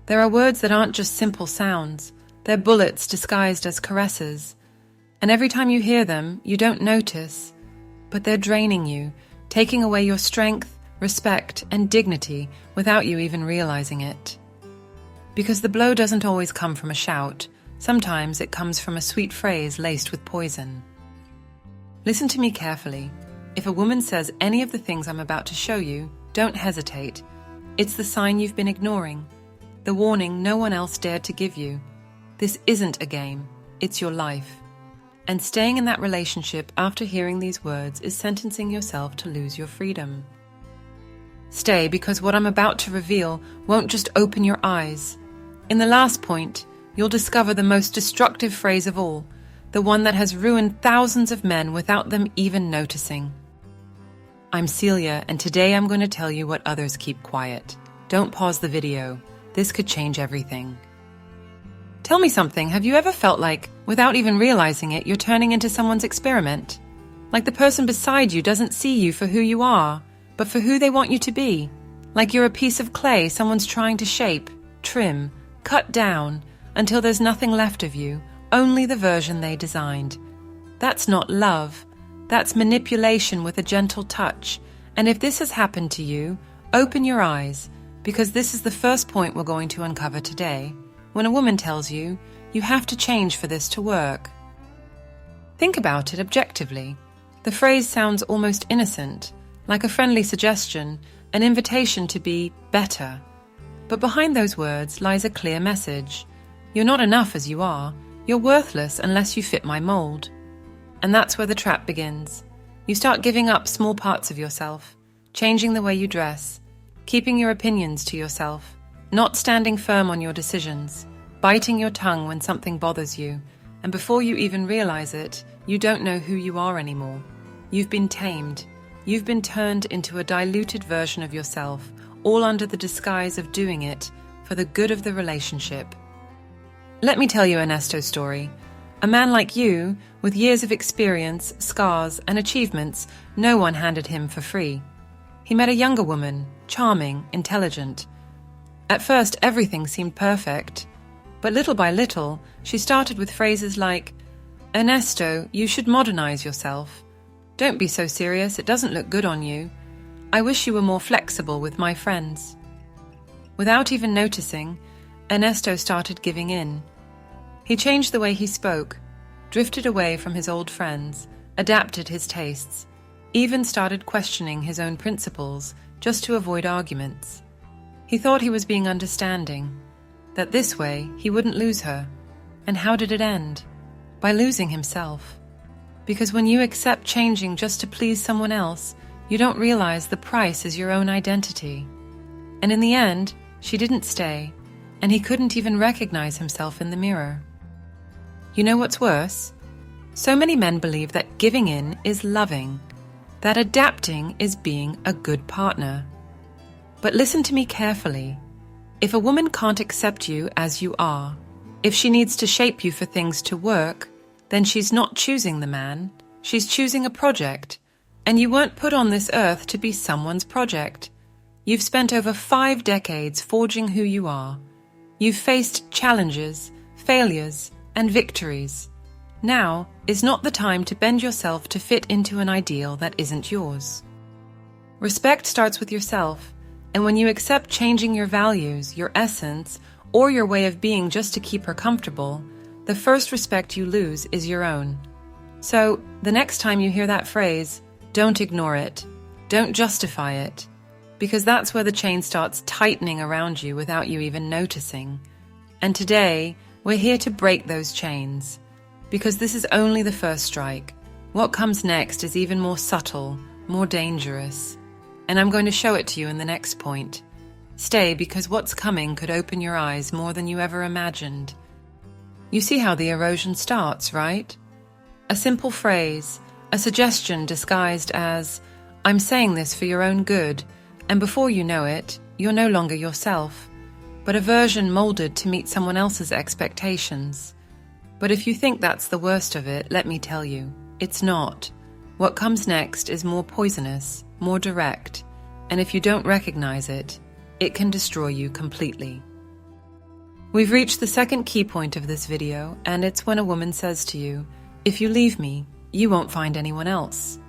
There are words that aren't just simple sounds. They're bullets disguised as caresses. And every time you hear them, you don't notice. But they're draining you, taking away your strength, respect, and dignity without you even realizing it. Because the blow doesn't always come from a shout. Sometimes it comes from a sweet phrase laced with poison. Listen to me carefully. If a woman says any of the things I'm about to show you, don't hesitate. It's the sign you've been ignoring. The warning no one else dared to give you. This isn't a game. It's your life. And staying in that relationship after hearing these words is sentencing yourself to lose your freedom. Stay, because what I'm about to reveal won't just open your eyes. In the last point, you'll discover the most destructive phrase of all, the one that has ruined thousands of men without them even noticing. I'm Celia, and today I'm going to tell you what others keep quiet. Don't pause the video. This could change everything. Tell me something, have you ever felt like, without even realizing it, you're turning into someone's experiment? Like the person beside you doesn't see you for who you are, but for who they want you to be. Like you're a piece of clay someone's trying to shape, trim, cut down, until there's nothing left of you, only the version they designed. That's not love. That's manipulation with a gentle touch. And if this has happened to you, open your eyes, because this is the first point we're going to uncover today. When a woman tells you, you have to change for this to work. Think about it objectively. The phrase sounds almost innocent, like a friendly suggestion, an invitation to be better. But behind those words lies a clear message. You're not enough as you are. You're worthless unless you fit my mold. And that's where the trap begins. You start giving up small parts of yourself, changing the way you dress, keeping your opinions to yourself, not standing firm on your decisions, biting your tongue when something bothers you, and before you even realize it, you don't know who you are anymore. You've been tamed. You've been turned into a diluted version of yourself, all under the disguise of doing it for the good of the relationship. Let me tell you Ernesto's story. A man like you, with years of experience, scars, and achievements, no one handed him for free. He met a younger woman, charming, intelligent. At first, everything seemed perfect. But little by little, she started with phrases like, "Ernesto, you should modernize yourself. Don't be so serious, it doesn't look good on you. I wish you were more flexible with my friends." Without even noticing, Ernesto started giving in. He changed the way he spoke, drifted away from his old friends, adapted his tastes, even started questioning his own principles just to avoid arguments. He thought he was being understanding, that this way he wouldn't lose her. And how did it end? By losing himself. Because when you accept changing just to please someone else, you don't realize the price is your own identity. And in the end, she didn't stay, and he couldn't even recognize himself in the mirror. You know what's worse? So many men believe that giving in is loving, that adapting is being a good partner. But listen to me carefully. If a woman can't accept you as you are, if she needs to shape you for things to work, then she's not choosing the man, she's choosing a project. And you weren't put on this earth to be someone's project. You've spent over 5 decades forging who you are. You've faced challenges, failures, and victories. Now is not the time to bend yourself to fit into an ideal that isn't yours. Respect starts with yourself. And when you accept changing your values, your essence, or your way of being just to keep her comfortable, the first respect you lose is your own. So, the next time you hear that phrase, don't ignore it. Don't justify it. Because that's where the chain starts tightening around you without you even noticing. And today, we're here to break those chains. Because this is only the first strike. What comes next is even more subtle, more dangerous. And I'm going to show it to you in the next point. Stay, because what's coming could open your eyes more than you ever imagined. You see how the erosion starts, right? A simple phrase, a suggestion disguised as, "I'm saying this for your own good," and before you know it, you're no longer yourself, but a version molded to meet someone else's expectations. But if you think that's the worst of it, let me tell you, it's not. What comes next is more poisonous, more direct, and if you don't recognize it, it can destroy you completely. We've reached the second key point of this video, and it's when a woman says to you, "If you leave me, you won't find anyone else."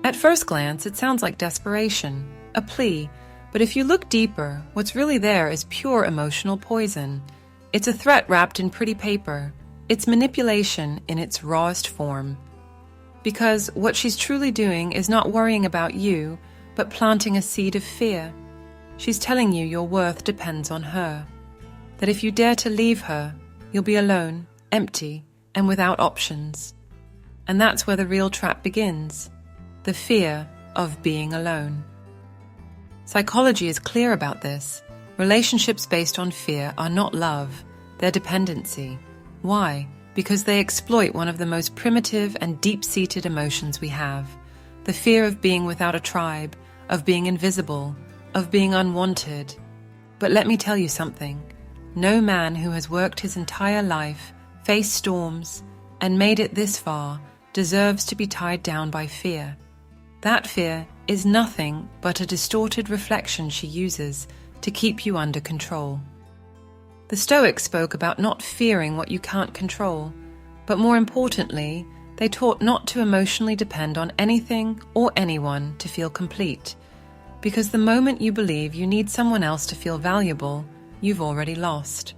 At first glance, it sounds like desperation, a plea, but if you look deeper, what's really there is pure emotional poison. It's a threat wrapped in pretty paper. It's manipulation in its rawest form. Because what she's truly doing is not worrying about you, but planting a seed of fear. She's telling you your worth depends on her. That if you dare to leave her, you'll be alone, empty, and without options. And that's where the real trap begins. The fear of being alone. Psychology is clear about this. Relationships based on fear are not love, they're dependency. Why? Because they exploit one of the most primitive and deep-seated emotions we have. The fear of being without a tribe, of being invisible, of being unwanted. But let me tell you something. No man who has worked his entire life, faced storms, and made it this far deserves to be tied down by fear. That fear is nothing but a distorted reflection she uses to keep you under control. The Stoics spoke about not fearing what you can't control, but more importantly, they taught not to emotionally depend on anything or anyone to feel complete, because the moment you believe you need someone else to feel valuable, you've already lost.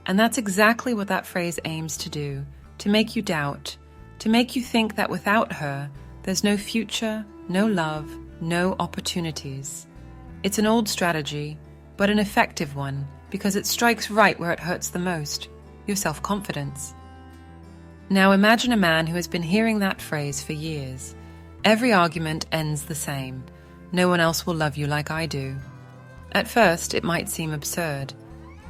And that's exactly what that phrase aims to do, to make you doubt, to make you think that without her, there's no future, no love, no opportunities. It's an old strategy, but an effective one, because it strikes right where it hurts the most, your self-confidence. Now imagine a man who has been hearing that phrase for years. Every argument ends the same. No one else will love you like I do. At first, it might seem absurd,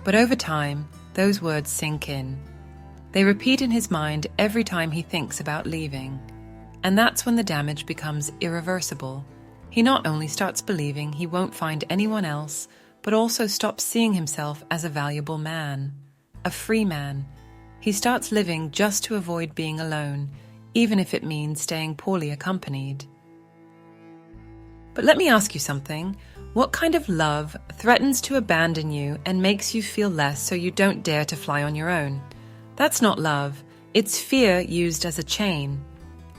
but over time, those words sink in. They repeat in his mind every time he thinks about leaving. And that's when the damage becomes irreversible. He not only starts believing he won't find anyone else, but also stops seeing himself as a valuable man, a free man. He starts living just to avoid being alone, even if it means staying poorly accompanied. But let me ask you something. What kind of love threatens to abandon you and makes you feel less so you don't dare to fly on your own? That's not love. It's fear used as a chain.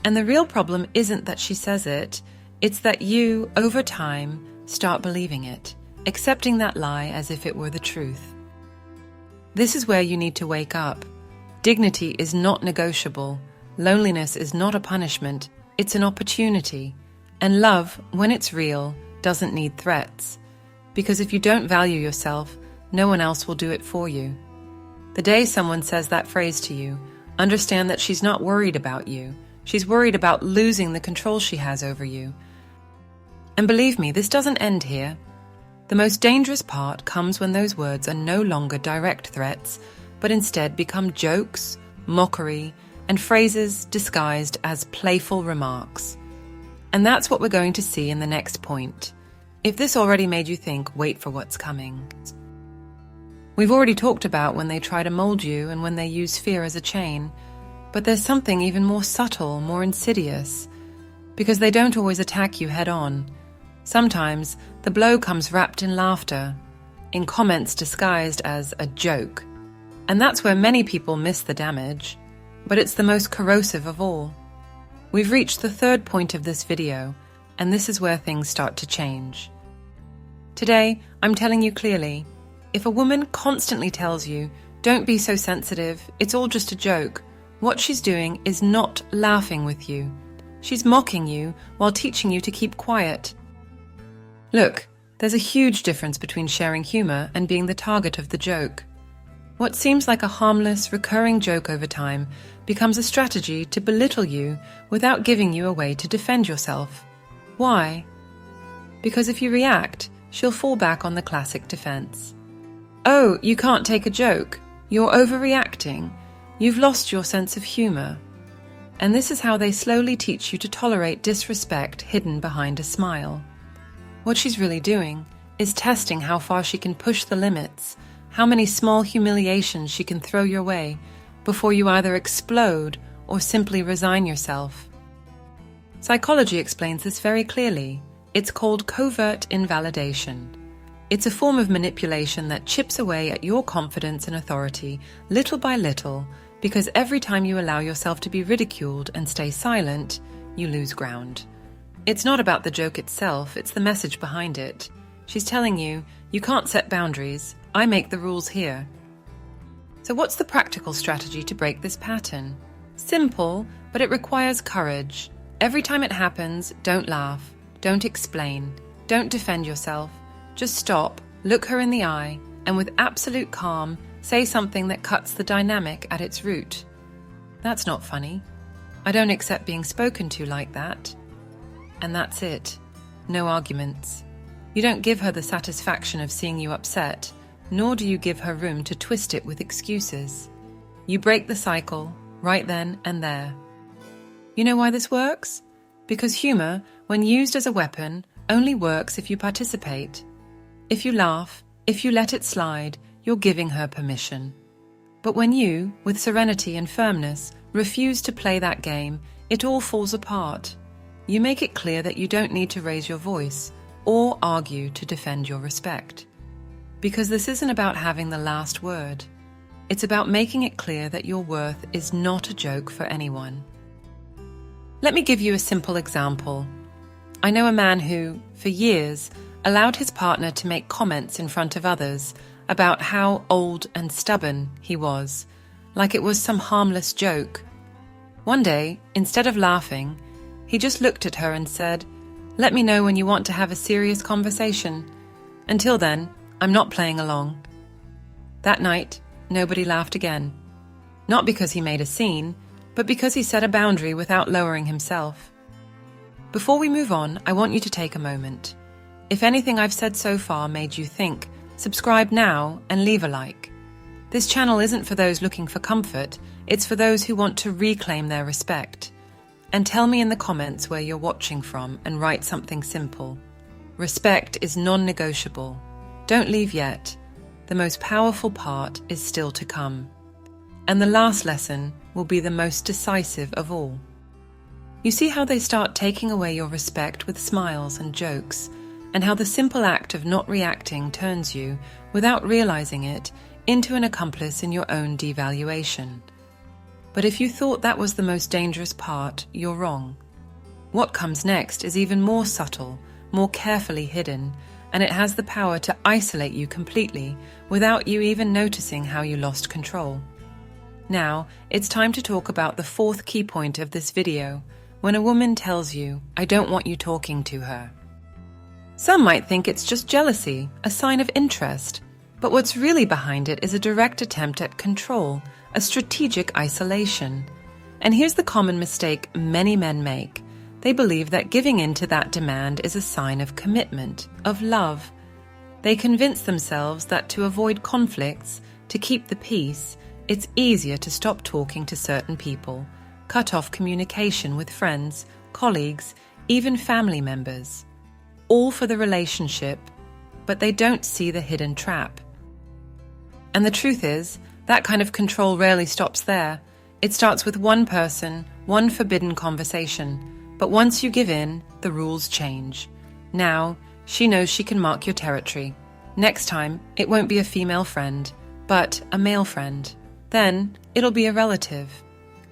And the real problem isn't that she says it. It's that you, over time, start believing it, accepting that lie as if it were the truth. This is where you need to wake up. Dignity is not negotiable. Loneliness is not a punishment. It's an opportunity. And love, when it's real, doesn't need threats. Because if you don't value yourself, no one else will do it for you. The day someone says that phrase to you, understand that she's not worried about you. She's worried about losing the control she has over you. And believe me, this doesn't end here. The most dangerous part comes when those words are no longer direct threats, but instead become jokes, mockery, and phrases disguised as playful remarks. And that's what we're going to see in the next point. If this already made you think, wait for what's coming. We've already talked about when they try to mold you and when they use fear as a chain, but there's something even more subtle, more insidious, because they don't always attack you head on. Sometimes the blow comes wrapped in laughter, in comments disguised as a joke. And that's where many people miss the damage, but it's the most corrosive of all. We've reached the third point of this video, and this is where things start to change. Today, I'm telling you clearly, if a woman constantly tells you, don't be so sensitive, it's all just a joke, what she's doing is not laughing with you. She's mocking you while teaching you to keep quiet. Look, there's a huge difference between sharing humor and being the target of the joke. What seems like a harmless, recurring joke over time becomes a strategy to belittle you without giving you a way to defend yourself. Why? Because if you react, she'll fall back on the classic defense. Oh, you can't take a joke. You're overreacting. You've lost your sense of humor. And this is how they slowly teach you to tolerate disrespect hidden behind a smile. What she's really doing is testing how far she can push the limits, how many small humiliations she can throw your way before you either explode or simply resign yourself. Psychology explains this very clearly. It's called covert invalidation. It's a form of manipulation that chips away at your confidence and authority little by little, because every time you allow yourself to be ridiculed and stay silent, you lose ground. It's not about the joke itself, it's the message behind it. She's telling you, you can't set boundaries, I make the rules here. So what's the practical strategy to break this pattern? Simple, but it requires courage. Every time it happens, don't laugh, don't explain, don't defend yourself. Just stop, look her in the eye, and with absolute calm, say something that cuts the dynamic at its root. That's not funny. I don't accept being spoken to like that. And that's it. No arguments. You don't give her the satisfaction of seeing you upset, nor do you give her room to twist it with excuses. You break the cycle, right then and there. You know why this works? Because humor, when used as a weapon, only works if you participate. If you laugh, if you let it slide, you're giving her permission. But when you, with serenity and firmness, refuse to play that game, it all falls apart. You make it clear that you don't need to raise your voice or argue to defend your respect. Because this isn't about having the last word. It's about making it clear that your worth is not a joke for anyone. Let me give you a simple example. I know a man who, for years, allowed his partner to make comments in front of others about how old and stubborn he was, like it was some harmless joke. One day, instead of laughing, he just looked at her and said, "Let me know when you want to have a serious conversation. Until then, I'm not playing along." That night, nobody laughed again. Not because he made a scene, but because he set a boundary without lowering himself. Before we move on, I want you to take a moment. If anything I've said so far made you think, subscribe now and leave a like. This channel isn't for those looking for comfort, it's for those who want to reclaim their respect. And tell me in the comments where you're watching from and write something simple. Respect is non-negotiable. Don't leave yet. The most powerful part is still to come. And the last lesson will be the most decisive of all. You see how they start taking away your respect with smiles and jokes, and how the simple act of not reacting turns you, without realizing it, into an accomplice in your own devaluation. But if you thought that was the most dangerous part, you're wrong. What comes next is even more subtle, more carefully hidden, and it has the power to isolate you completely without you even noticing how you lost control. Now, it's time to talk about the fourth key point of this video, when a woman tells you, "I don't want you talking to her." Some might think it's just jealousy, a sign of interest, but what's really behind it is a direct attempt at control, a strategic isolation. And here's the common mistake many men make. They believe that giving in to that demand is a sign of commitment, of love. They convince themselves that to avoid conflicts, to keep the peace, it's easier to stop talking to certain people, cut off communication with friends, colleagues, even family members. All for the relationship, but they don't see the hidden trap. And the truth is, that kind of control rarely stops there. It starts with one person, one forbidden conversation. But once you give in, the rules change. Now, she knows she can mark your territory. Next time, it won't be a female friend, but a male friend. Then, it'll be a relative.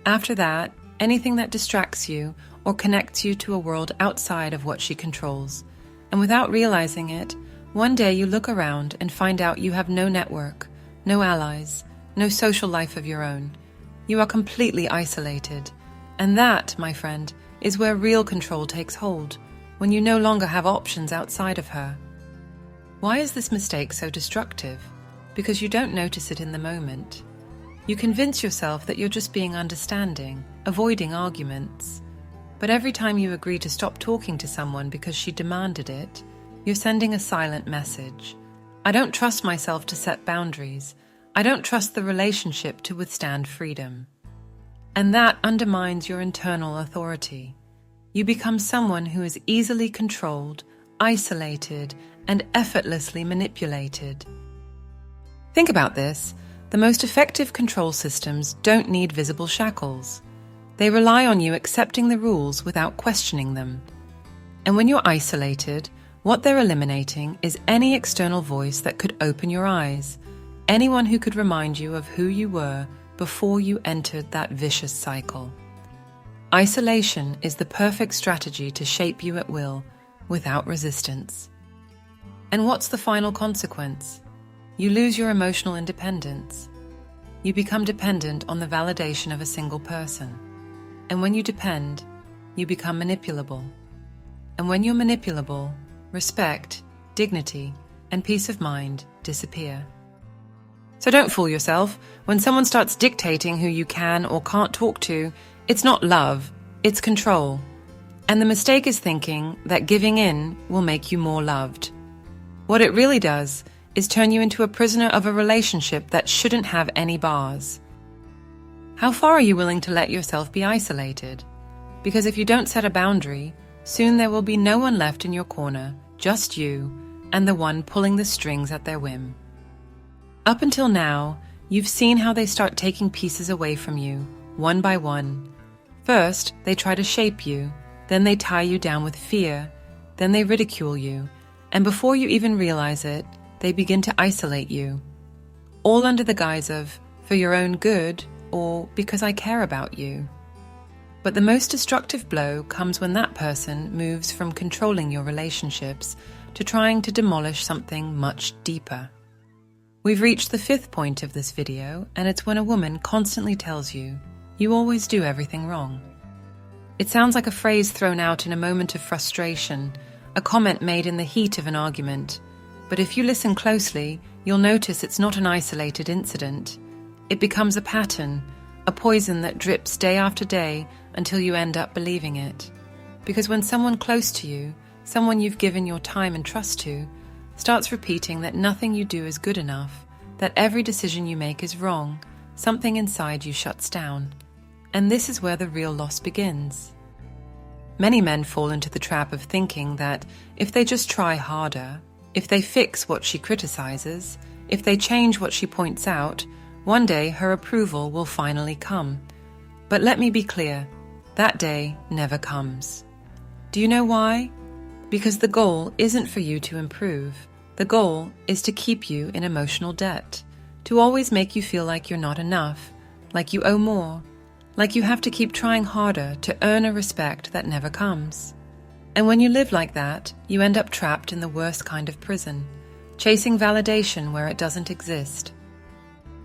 After that, anything that distracts you or connects you to a world outside of what she controls. And without realizing it, one day you look around and find out you have no network, no allies, no social life of your own. You are completely isolated. And that, my friend, is where real control takes hold, when you no longer have options outside of her. Why is this mistake so destructive? Because you don't notice it in the moment. You convince yourself that you're just being understanding, avoiding arguments. But every time you agree to stop talking to someone because she demanded it, you're sending a silent message. I don't trust myself to set boundaries. I don't trust the relationship to withstand freedom. And that undermines your internal authority. You become someone who is easily controlled, isolated, and effortlessly manipulated. Think about this. The most effective control systems don't need visible shackles. They rely on you accepting the rules without questioning them. And when you're isolated, What they're eliminating is any external voice that could open your eyes, anyone who could remind you of who you were before you entered that vicious cycle. Isolation is the perfect strategy to shape you at will, without resistance. And what's the final consequence? You lose your emotional independence. You become dependent on the validation of a single person. And when you depend, you become manipulable. And when you're manipulable, respect, dignity, and peace of mind disappear. So don't fool yourself. When someone starts dictating who you can or can't talk to, it's not love, it's control. And the mistake is thinking that giving in will make you more loved. What it really does is turn you into a prisoner of a relationship that shouldn't have any bars. How far are you willing to let yourself be isolated? Because if you don't set a boundary, soon there will be no one left in your corner, just you, and the one pulling the strings at their whim. Up until now, you've seen how they start taking pieces away from you, one by one. First, they try to shape you, then they tie you down with fear, then they ridicule you, and before you even realize it, they begin to isolate you. All under the guise of, for your own good, or because I care about you. But the most destructive blow comes when that person moves from controlling your relationships to trying to demolish something much deeper. We've reached the 5th point of this video, and it's when a woman constantly tells you, you always do everything wrong. It sounds like a phrase thrown out in a moment of frustration, a comment made in the heat of an argument. But if you listen closely, you'll notice it's not an isolated incident. It becomes a pattern, a poison that drips day after day until you end up believing it. Because when someone close to you, someone you've given your time and trust to, starts repeating that nothing you do is good enough, that every decision you make is wrong, something inside you shuts down. And this is where the real loss begins. Many men fall into the trap of thinking that if they just try harder, if they fix what she criticizes, if they change what she points out, one day her approval will finally come. But let me be clear, that day never comes. Do you know why? Because the goal isn't for you to improve. The goal is to keep you in emotional debt, to always make you feel like you're not enough, like you owe more, like you have to keep trying harder to earn a respect that never comes. And when you live like that, you end up trapped in the worst kind of prison, chasing validation where it doesn't exist.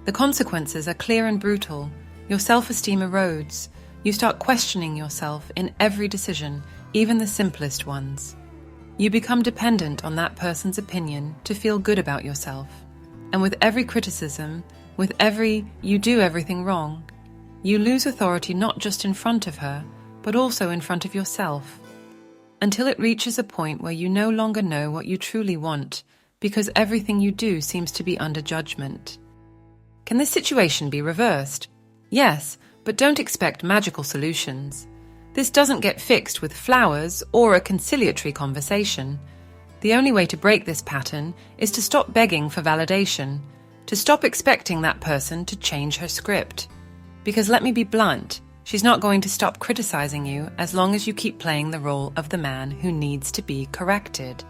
The consequences are clear and brutal. Your self-esteem erodes. You start questioning yourself in every decision, even the simplest ones. You become dependent on that person's opinion to feel good about yourself. And with every criticism, with every you do everything wrong, you lose authority not just in front of her, but also in front of yourself. Until it reaches a point where you no longer know what you truly want, because everything you do seems to be under judgment. Can this situation be reversed? Yes, but don't expect magical solutions. This doesn't get fixed with flowers or a conciliatory conversation. The only way to break this pattern is to stop begging for validation, to stop expecting that person to change her script. Because let me be blunt, she's not going to stop criticizing you as long as you keep playing the role of the man who needs to be corrected.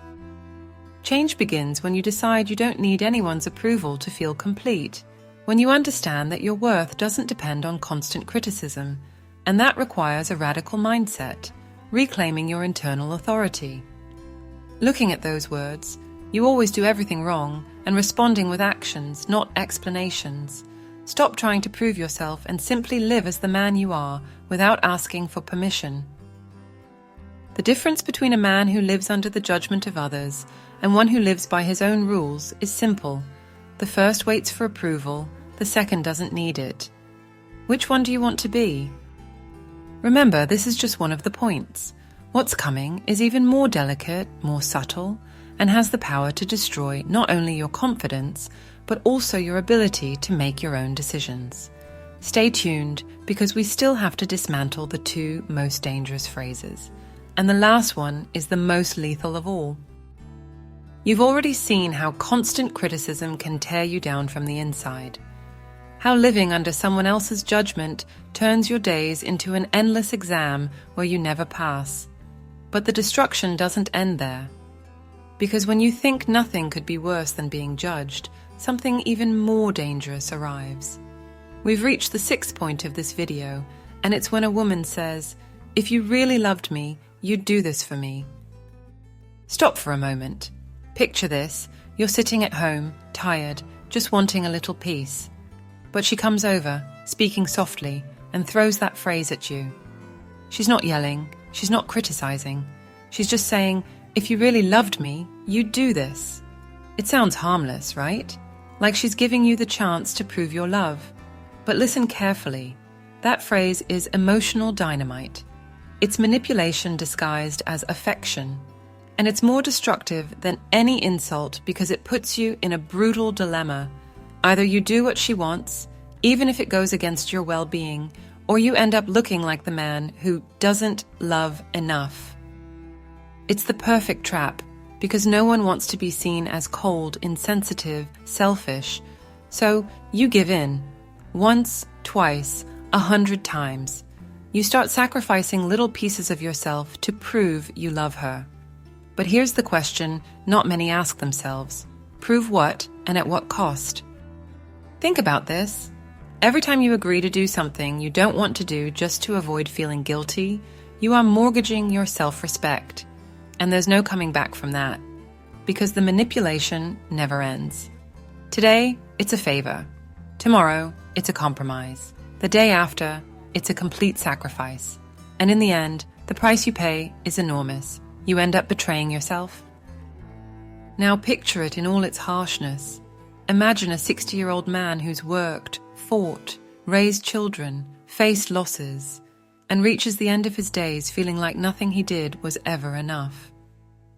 Change begins when you decide you don't need anyone's approval to feel complete, when you understand that your worth doesn't depend on constant criticism, and that requires a radical mindset, reclaiming your internal authority. Looking at those words, you always do everything wrong, and responding with actions, not explanations. Stop trying to prove yourself and simply live as the man you are without asking for permission. The difference between a man who lives under the judgment of others and one who lives by his own rules is simple. The first waits for approval, the second doesn't need it. Which one do you want to be? Remember, this is just one of the points. What's coming is even more delicate, more subtle, and has the power to destroy not only your confidence, but also your ability to make your own decisions. Stay tuned, because we still have to dismantle the 2 most dangerous phrases. And the last one is the most lethal of all. You've already seen how constant criticism can tear you down from the inside. How living under someone else's judgment turns your days into an endless exam where you never pass. But the destruction doesn't end there. Because when you think nothing could be worse than being judged, something even more dangerous arrives. We've reached the 6th point of this video, and it's when a woman says, "If you really loved me, you'd do this for me." Stop for a moment. Picture this. You're sitting at home, tired, just wanting a little peace. But she comes over, speaking softly, and throws that phrase at you. She's not yelling, she's not criticizing. She's just saying, "If you really loved me, you'd do this." It sounds harmless, right? Like she's giving you the chance to prove your love. But listen carefully. That phrase is emotional dynamite. It's manipulation disguised as affection. And it's more destructive than any insult because it puts you in a brutal dilemma. Either you do what she wants, even if it goes against your well-being, or you end up looking like the man who doesn't love enough. It's the perfect trap because no one wants to be seen as cold, insensitive, selfish. So you give in. Once, twice, 100 times. You start sacrificing little pieces of yourself to prove you love her. But here's the question not many ask themselves. Prove what and at what cost? Think about this. Every time you agree to do something you don't want to do just to avoid feeling guilty, you are mortgaging your self-respect. And there's no coming back from that. Because the manipulation never ends. Today, it's a favor. Tomorrow, it's a compromise. The day after, it's a complete sacrifice. And in the end, the price you pay is enormous. You end up betraying yourself. Now picture it in all its harshness. Imagine a 60-year-old man who's worked, fought, raised children, faced losses, and reaches the end of his days feeling like nothing he did was ever enough.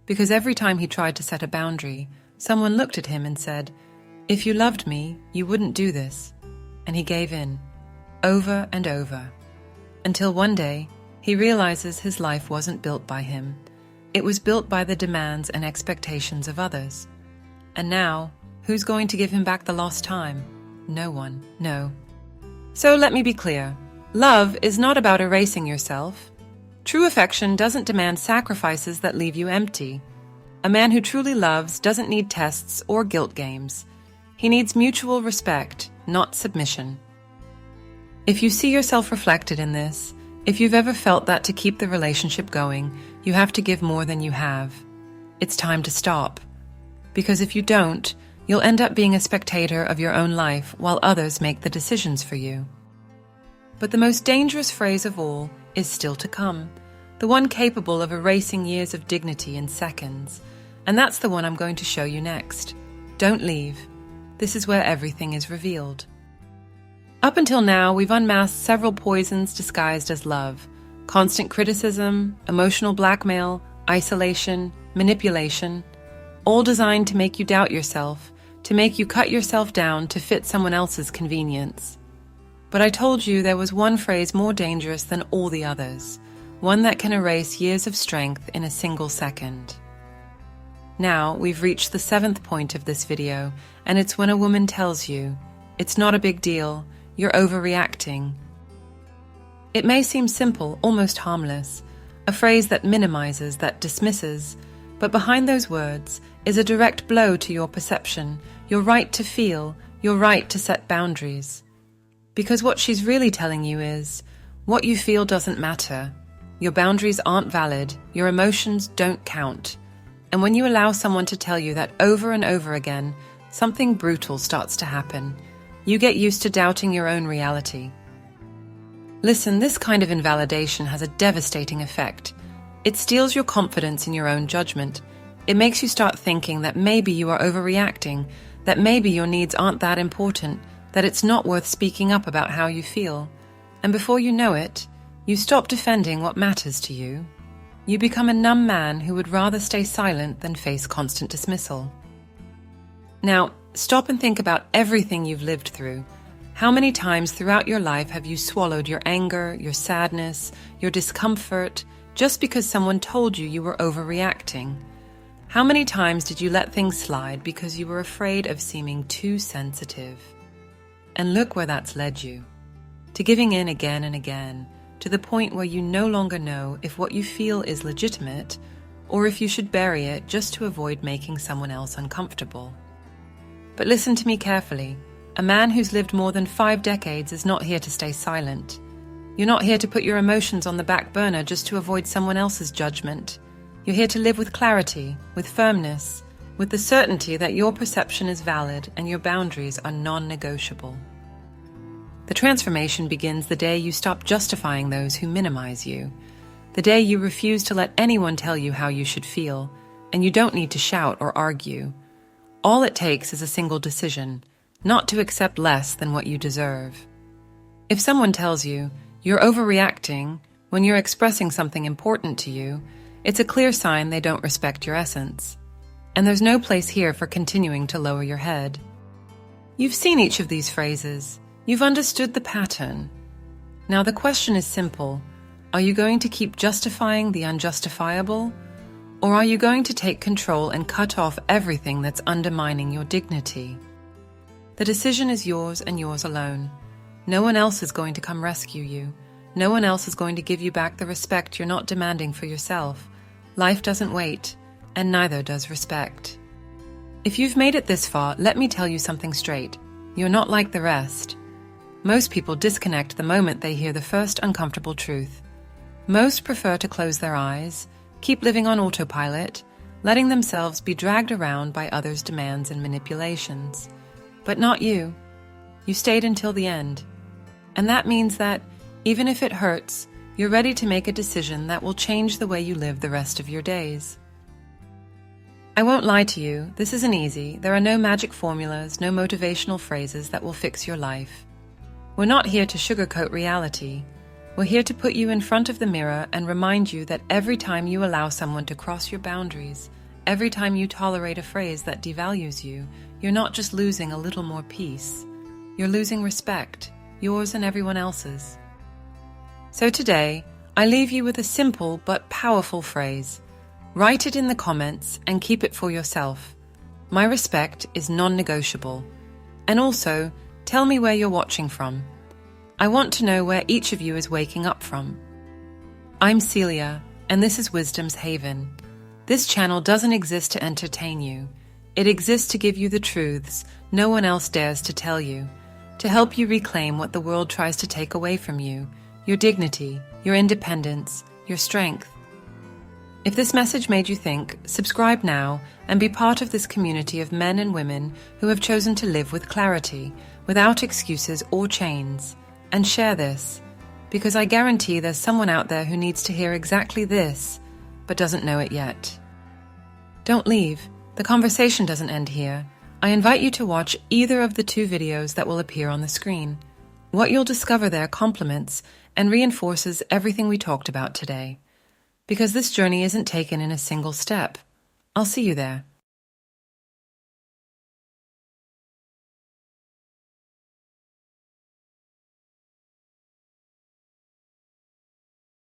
Because every time he tried to set a boundary, someone looked at him and said, "If you loved me, you wouldn't do this." And he gave in, over and over, until one day he realizes his life wasn't built by him. It was built by the demands and expectations of others. And now, who's going to give him back the lost time? No one, no. So let me be clear. Love is not about erasing yourself. True affection doesn't demand sacrifices that leave you empty. A man who truly loves doesn't need tests or guilt games. He needs mutual respect, not submission. If you see yourself reflected in this, if you've ever felt that to keep the relationship going, you have to give more than you have, it's time to stop. Because if you don't, you'll end up being a spectator of your own life while others make the decisions for you. But the most dangerous phrase of all is still to come, the one capable of erasing years of dignity in seconds. And that's the one I'm going to show you next. Don't leave. This is where everything is revealed. Up until now, we've unmasked several poisons disguised as love. Constant criticism, emotional blackmail, isolation, manipulation, all designed to make you doubt yourself, to make you cut yourself down to fit someone else's convenience. But I told you there was one phrase more dangerous than all the others, one that can erase years of strength in a single second. Now, we've reached the 7th point of this video, and it's when a woman tells you, "It's not a big deal, you're overreacting." It may seem simple, almost harmless, a phrase that minimizes, that dismisses, but behind those words is a direct blow to your perception, your right to feel, your right to set boundaries. Because what she's really telling you is, what you feel doesn't matter, your boundaries aren't valid, your emotions don't count. And when you allow someone to tell you that over and over again, something brutal starts to happen. You get used to doubting your own reality. Listen, this kind of invalidation has a devastating effect. It steals your confidence in your own judgment. It makes you start thinking that maybe you are overreacting, that maybe your needs aren't that important, that it's not worth speaking up about how you feel. And before you know it, you stop defending what matters to you. You become a numb man who would rather stay silent than face constant dismissal. Now, stop and think about everything you've lived through. How many times throughout your life have you swallowed your anger, your sadness, your discomfort, just because someone told you you were overreacting? How many times did you let things slide because you were afraid of seeming too sensitive? And look where that's led you. To giving in again and again, to the point where you no longer know if what you feel is legitimate or if you should bury it just to avoid making someone else uncomfortable. But listen to me carefully. A man who's lived more than 5 decades is not here to stay silent. You're not here to put your emotions on the back burner just to avoid someone else's judgment. You're here to live with clarity, with firmness, with the certainty that your perception is valid and your boundaries are non-negotiable. The transformation begins the day you stop justifying those who minimize you, the day you refuse to let anyone tell you how you should feel, and you don't need to shout or argue. All it takes is a single decision, not to accept less than what you deserve. If someone tells you you're overreacting when you're expressing something important to you, it's a clear sign they don't respect your essence. And there's no place here for continuing to lower your head. You've seen each of these phrases. You've understood the pattern. Now the question is simple. Are you going to keep justifying the unjustifiable? Or are you going to take control and cut off everything that's undermining your dignity? The decision is yours and yours alone. No one else is going to come rescue you. No one else is going to give you back the respect you're not demanding for yourself. Life doesn't wait, and neither does respect. If you've made it this far, let me tell you something straight. You're not like the rest. Most people disconnect the moment they hear the first uncomfortable truth. Most prefer to close their eyes, keep living on autopilot, letting themselves be dragged around by others' demands and manipulations. But not you. You stayed until the end. And that means that, even if it hurts, you're ready to make a decision that will change the way you live the rest of your days. I won't lie to you, this isn't easy. There are no magic formulas, no motivational phrases that will fix your life. We're not here to sugarcoat reality. We're here to put you in front of the mirror and remind you that every time you allow someone to cross your boundaries, every time you tolerate a phrase that devalues you, you're not just losing a little more peace. You're losing respect, yours and everyone else's. So today, I leave you with a simple but powerful phrase. Write it in the comments and keep it for yourself. My respect is non-negotiable. And also, tell me where you're watching from. I want to know where each of you is waking up from. I'm Celia, and this is Wisdom's Haven. This channel doesn't exist to entertain you. It exists to give you the truths no one else dares to tell you, to help you reclaim what the world tries to take away from you, your dignity, your independence, your strength. If this message made you think, subscribe now and be part of this community of men and women who have chosen to live with clarity, without excuses or chains. And share this, because I guarantee there's someone out there who needs to hear exactly this, but doesn't know it yet. Don't leave. The conversation doesn't end here. I invite you to watch either of the 2 videos that will appear on the screen. What you'll discover there complements and reinforces everything we talked about today. Because this journey isn't taken in a single step. I'll see you there.